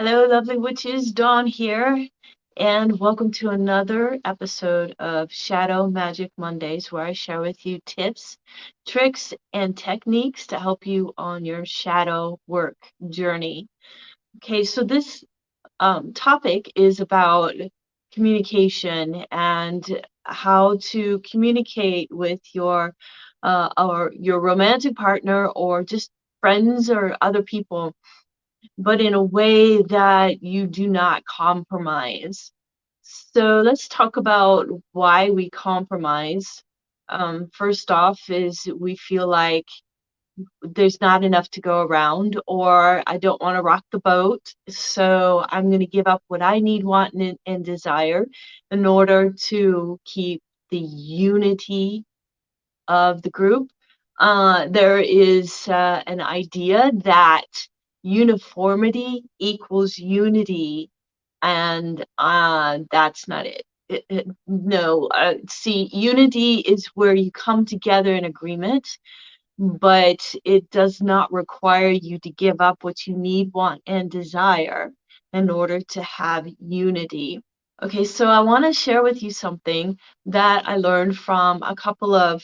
Hello, lovely witches. Dawn here, and welcome to another episode of Shadow Magic Mondays, where I share with you tips, tricks, and techniques to help you on your shadow work journey. Okay, so this topic is about communication and how to communicate with your romantic partner or just friends or other people, but in a way that you do not compromise. So let's talk about why we compromise. First off, is we feel like there's not enough to go around, or I don't want to rock the boat, so I'm going to give up what I need, want, and desire in order to keep the unity of the group. There is an idea that uniformity equals unity, and that's not it. No, see, unity is where you come together in agreement, but it does not require you to give up what you need, want, and desire in order to have unity. Okay, so I want to share with you something that I learned from a couple of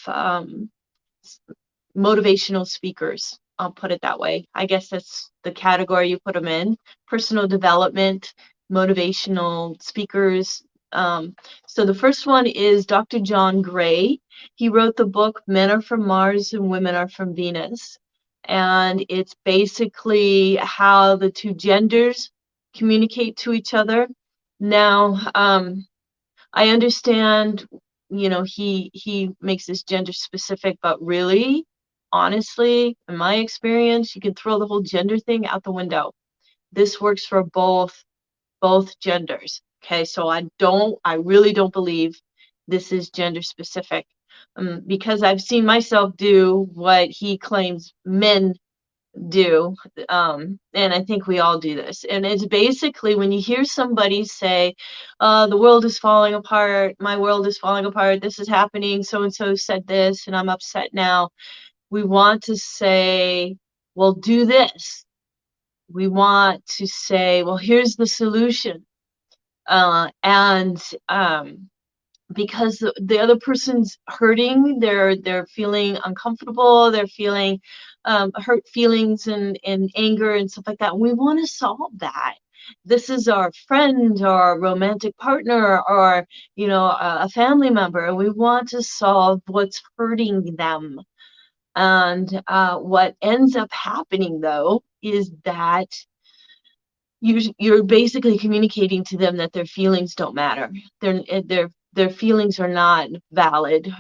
motivational speakers. I'll put it that way. I guess that's the category you put them in: personal development, motivational speakers. So the first one is Dr. John Gray. He wrote the book Men Are From Mars and Women Are From Venus. And it's basically how the two genders communicate to each other. Now, I understand, he makes this gender specific, but really, honestly, in my experience, you can throw the whole gender thing out the window. This works for both genders. Okay, so I really don't believe this is gender specific, because I've seen myself do what he claims men do, and I think we all do this. And it's basically when you hear somebody say, the world is falling apart, my world is falling apart, this is happening, so and so said this, and I'm upset now. We want to say, well, do this. We want to say, well, here's the solution. And because the other person's hurting, they're feeling uncomfortable, they're feeling hurt feelings and anger and stuff like that. We want to solve that. This is our friend or our romantic partner or a family member, and we want to solve what's hurting them. And what ends up happening, though, is that you're basically communicating to them that their feelings don't matter. Their feelings are not valid.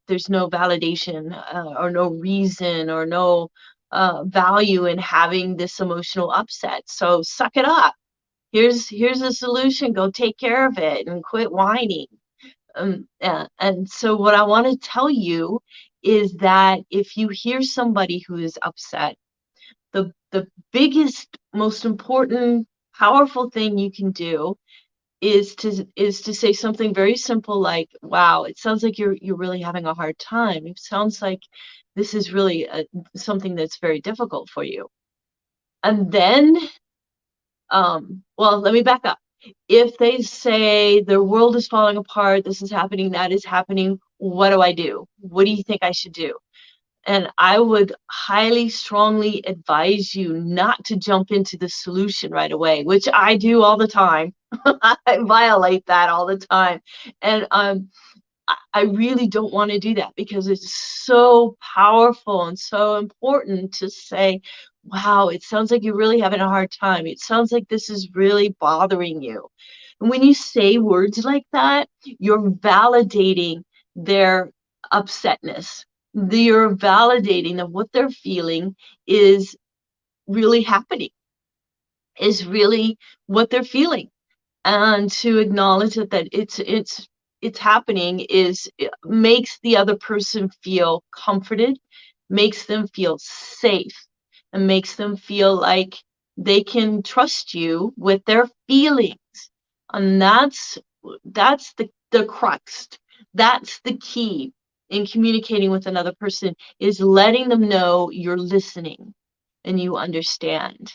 There's no validation, or no reason, or no value in having this emotional upset. So suck it up. Here's a solution. Go take care of it and quit whining. And so what I want to tell you is that if you hear somebody who is upset, the biggest, most important, powerful thing you can do is to say something very simple like, wow, it sounds like you're really having a hard time. It sounds like this is really something that's very difficult for you. And then, well, let me back up. If they say their world is falling apart, this is happening, that is happening, what do I do? What do you think I should do? And I would highly, strongly advise you not to jump into the solution right away, which I do all the time. I violate that all the time. And I really don't want to do that, because it's so powerful and so important to say, wow, it sounds like you're really having a hard time. It sounds like this is really bothering you. And when you say words like that, you're validating their upsetness. You're validating that what they're feeling is really happening, is really what they're feeling. And to acknowledge that it's happening makes the other person feel comforted, makes them feel safe, and makes them feel like they can trust you with their feelings. And that's the crux. That's the key in communicating with another person, is letting them know you're listening and you understand.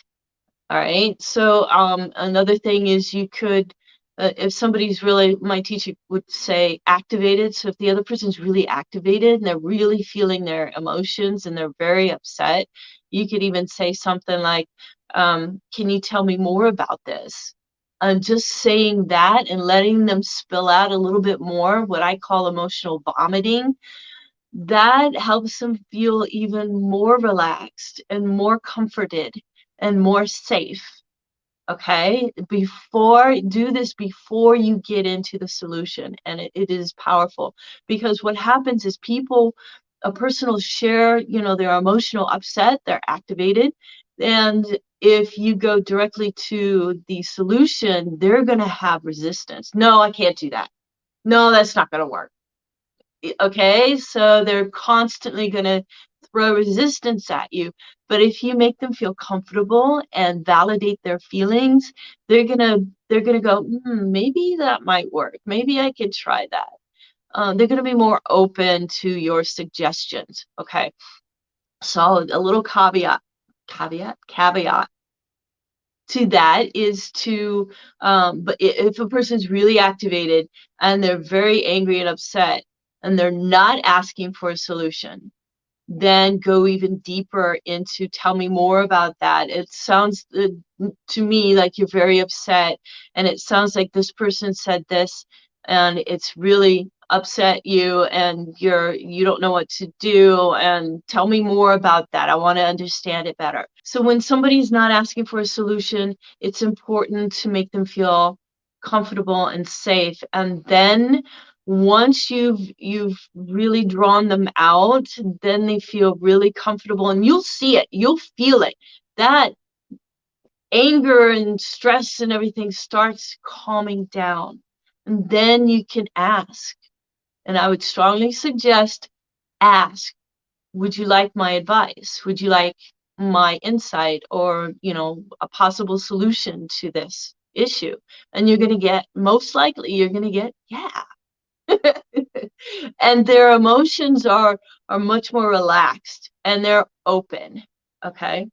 All right. So another thing is you could, if somebody's really, my teacher would say activated. So if the other person's really activated and they're really feeling their emotions and they're very upset, you could even say something like, can you tell me more about this? Just saying that and letting them spill out a little bit more, what I call emotional vomiting, that helps them feel even more relaxed and more comforted and more safe. Okay, do this before you get into the solution, and it is powerful, because what happens is a person will share, their emotional upset, they're activated, and if you go directly to the solution, they're going to have resistance. No, I can't do that. No, that's not going to work. Okay, so they're constantly going to throw resistance at you. But if you make them feel comfortable and validate their feelings, they're gonna go, maybe that might work. Maybe I could try that. They're gonna be more open to your suggestions. Okay, so a little caveat to that is but if a person's really activated and they're very angry and upset and they're not asking for a solution, then go even deeper into tell me more about that. It sounds to me like you're very upset, and it sounds like this person said this and it's really upset you, and you don't know what to do, and tell me more about that. I want to understand it better. So when somebody's not asking for a solution, it's important to make them feel comfortable and safe, and then once you've really drawn them out, then they feel really comfortable, and you'll see it, you'll feel it, that anger and stress and everything starts calming down, and then you can ask. And I would strongly suggest, ask, would you like my advice? Would you like my insight, or a possible solution to this issue? And you're going to get, most likely you're going to get, yeah. And their emotions are much more relaxed and they're open. Okay.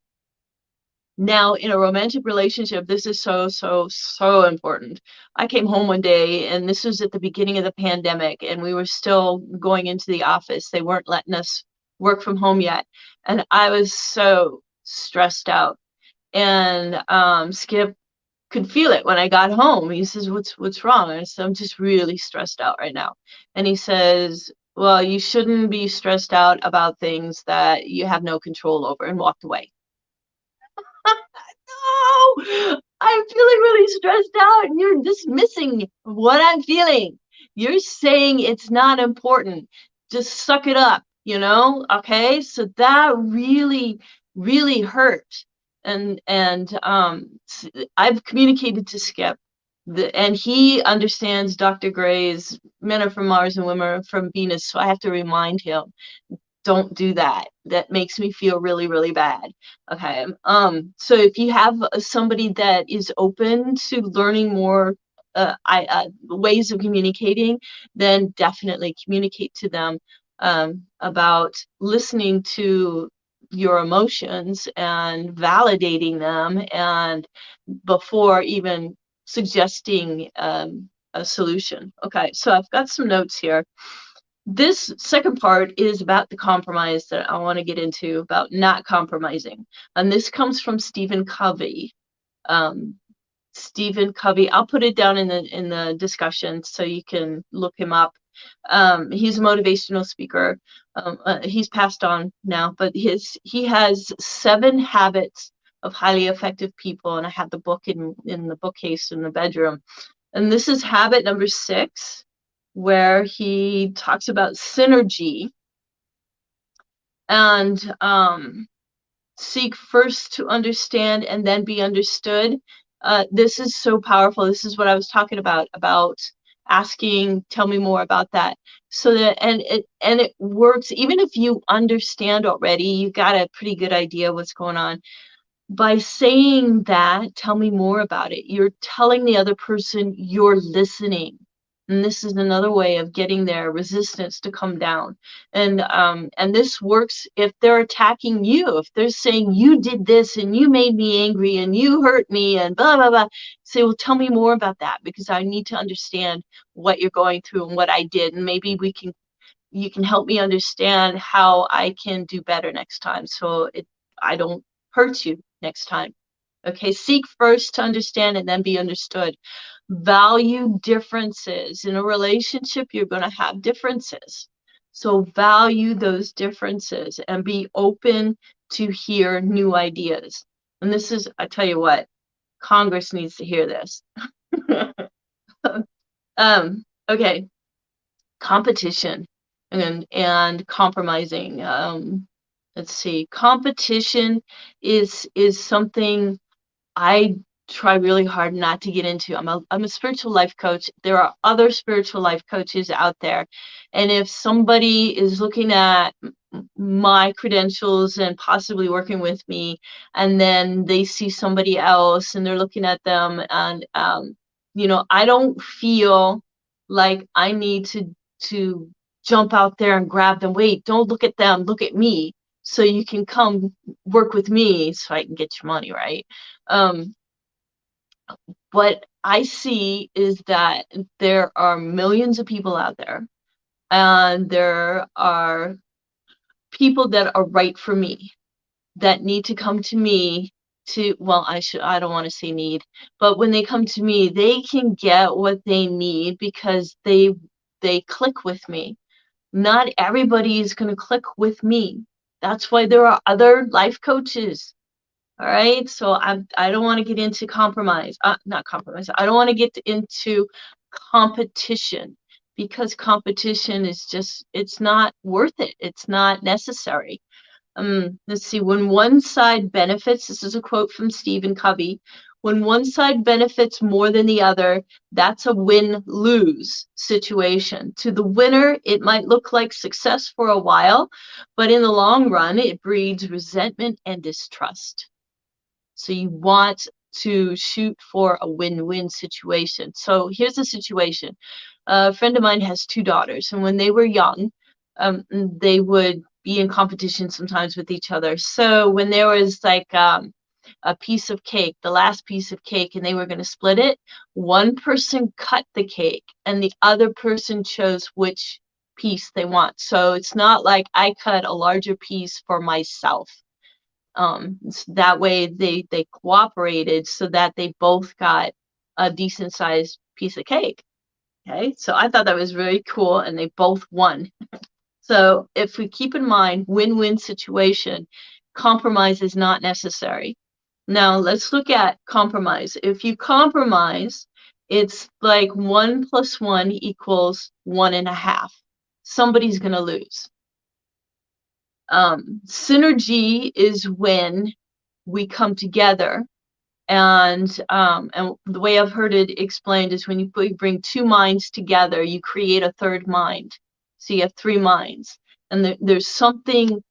Now, in a romantic relationship, this is so important. I came home one day, and this was at the beginning of the pandemic, and we were still going into the office. They weren't letting us work from home yet. And I was so stressed out. And Skip could feel it when I got home. He says, what's wrong? And I said, I'm just really stressed out right now. And he says, well, you shouldn't be stressed out about things that you have no control over, and walked away. No, I'm feeling really stressed out, and you're dismissing what I'm feeling. You're saying it's not important. Just suck it up, Okay, so that really, really hurt. And I've communicated to Skip, and he understands Dr. Gray's men are from Mars and women are from Venus, so I have to remind him, don't do that. That makes me feel really, really bad. Okay. So if you have somebody that is open to learning more ways of communicating, then definitely communicate to them about listening to your emotions and validating them, and before even suggesting a solution. Okay, so I've got some notes here. This second part is about the compromise that I want to get into, about not compromising. And this comes from Stephen Covey. Stephen Covey, I'll put it down in the discussion so you can look him up. He's a motivational speaker. He's passed on now, but he has 7 habits of highly effective people, and I have the book in the bookcase in the bedroom. And this is habit number 6, where he talks about synergy, and seek first to understand and then be understood. This is so powerful. This is what I was talking about asking, tell me more about that. So that, and it works, even if you understand already, you got a pretty good idea what's going on. By saying that, tell me more about it, you're telling the other person you're listening, And this is another way of getting their resistance to come down. And this works if they're attacking you. If they're saying you did this and you made me angry and you hurt me and blah, blah, blah. Say, well, tell me more about that, because I need to understand what you're going through and what I did. And maybe you can help me understand how I can do better next time, so I don't hurt you next time. Okay, seek first to understand and then be understood. Value differences. In a relationship, you're going to have differences. So value those differences and be open to hear new ideas. And this is, I tell you what, Congress needs to hear this. Okay, competition and compromising. Let's see, competition is something I try really hard not to get into. I'm a spiritual life coach. There are other spiritual life coaches out there. And if somebody is looking at my credentials and possibly working with me, and then they see somebody else and they're looking at them, and I don't feel like I need to jump out there and grab them. Wait, don't look at them, look at me, so you can come work with me so I can get your money, right? What I see is that there are millions of people out there, and there are people that are right for me, that need to come to me to, well, I don't want to say need, but when they come to me, they can get what they need because they click with me. Not everybody is going to click with me. That's why there are other life coaches. All right. So I don't want to get into compromise, not compromise. I don't want to get into competition, because competition is just, it's not worth it. It's not necessary. Let's see, when one side benefits, this is a quote from Stephen Covey, when one side benefits more than the other, that's a win-lose situation. To the winner, it might look like success for a while, but in the long run, it breeds resentment and distrust. So you want to shoot for a win-win situation. So here's the situation. A friend of mine has 2 daughters, and when they were young, they would be in competition sometimes with each other. So when there was like a piece of cake, the last piece of cake, and they were going to split it, one person cut the cake and the other person chose which piece they want. So it's not like I cut a larger piece for myself. So that way they cooperated so that they both got a decent sized piece of cake. Okay, so I thought that was really cool, and they both won. So if we keep in mind win-win situation, compromise is not necessary. Now let's look at compromise. If you compromise, it's like 1 + 1 = 1.5. Somebody's going to lose. Synergy is when we come together, and the way I've heard it explained is when you bring 2 minds together, you create a third mind. So you have 3 minds, and there's something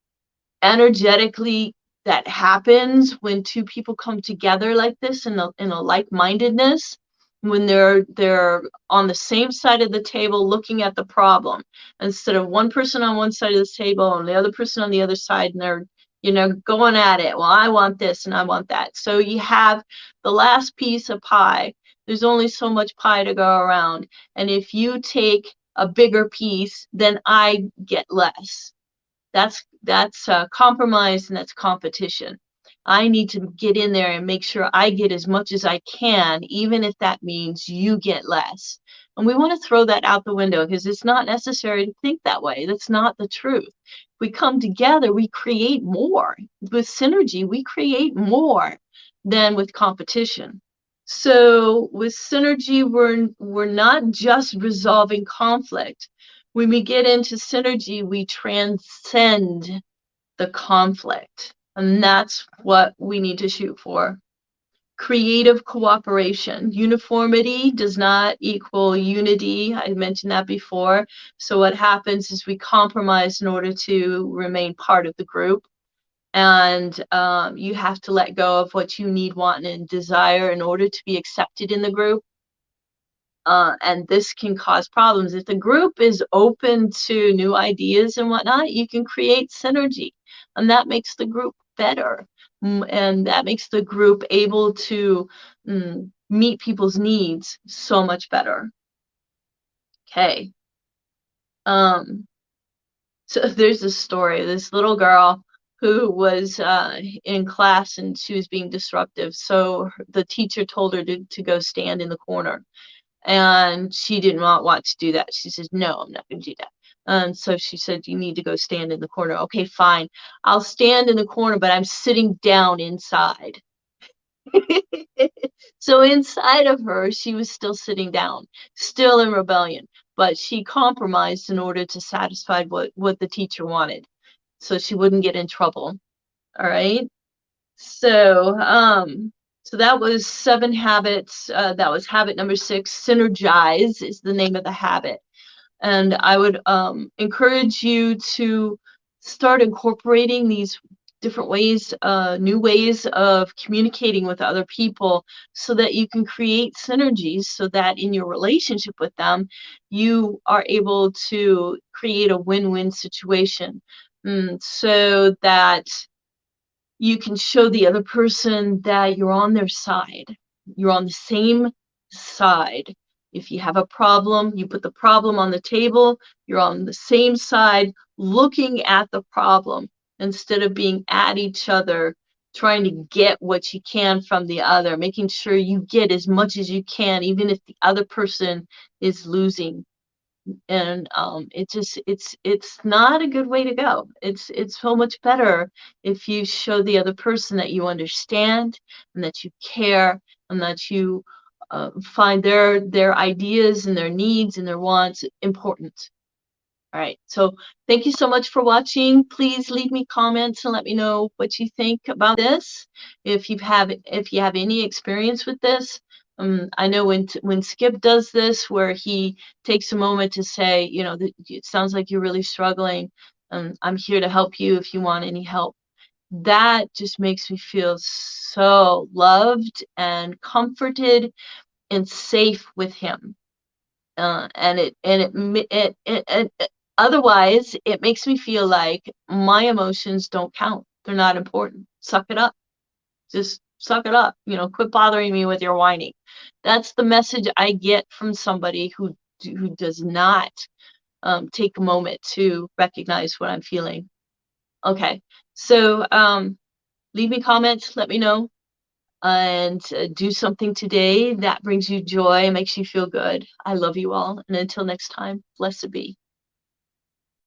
energetically that happens when 2 people come together like this in a like-mindedness, when they're on the same side of the table looking at the problem, instead of one person on one side of the table and the other person on the other side, and they're going at it. Well, I want this and I want that. So you have the last piece of pie. There's only so much pie to go around, and if you take a bigger piece, then I get less. That's compromise, and that's competition. I need to get in there and make sure I get as much as I can, even if that means you get less. And we want to throw that out the window, because it's not necessary to think that way. That's not the truth. If we come together, we create more. With synergy, we create more than with competition. So with synergy, we're not just resolving conflict. When we get into synergy, we transcend the conflict. And that's what we need to shoot for. Creative cooperation. Uniformity does not equal unity. I mentioned that before. So what happens is we compromise in order to remain part of the group. And you have to let go of what you need, want, and desire in order to be accepted in the group. And this can cause problems. If the group is open to new ideas and whatnot, you can create synergy, and that makes the group better. And that makes the group able to meet people's needs so much better. Okay. So there's a story, this little girl who was in class and she was being disruptive. So the teacher told her to go stand in the corner. And she did not want to do that. She says, no, I'm not going to do that. And so she said, you need to go stand in the corner. Okay, fine. I'll stand in the corner, but I'm sitting down inside. So inside of her, she was still sitting down, still in rebellion, but she compromised in order to satisfy what the teacher wanted, so she wouldn't get in trouble. All right. So, so that was 7 habits. That was habit number 6. Synergize is the name of the habit. And I would encourage you to start incorporating these different ways, new ways of communicating with other people so that you can create synergies so that in your relationship with them, you are able to create a win-win situation. So that you can show the other person that you're on their side. You're on the same side. If you have a problem, you put the problem on the table, you're on the same side looking at the problem instead of being at each other, trying to get what you can from the other, making sure you get as much as you can, even if the other person is losing. And it's not a good way to go. It's so much better if you show the other person that you understand and that you care and that you find their ideas and their needs and their wants important. All right, so thank you so much for watching. Please leave me comments and let me know what you think about this. If you have any experience with this, I know when Skip does this, where he takes a moment to say, you know, it sounds like you're really struggling. I'm here to help you if you want any help. That just makes me feel so loved and comforted and safe with him. Otherwise it makes me feel like my emotions don't count. They're not important. Suck it up. Just suck it up. You know, quit bothering me with your whining. That's the message I get from somebody who does not take a moment to recognize what I'm feeling. Okay, so leave me comments. Let me know. And do something today that brings you joy, makes you feel good. I love you all. And until next time, blessed be.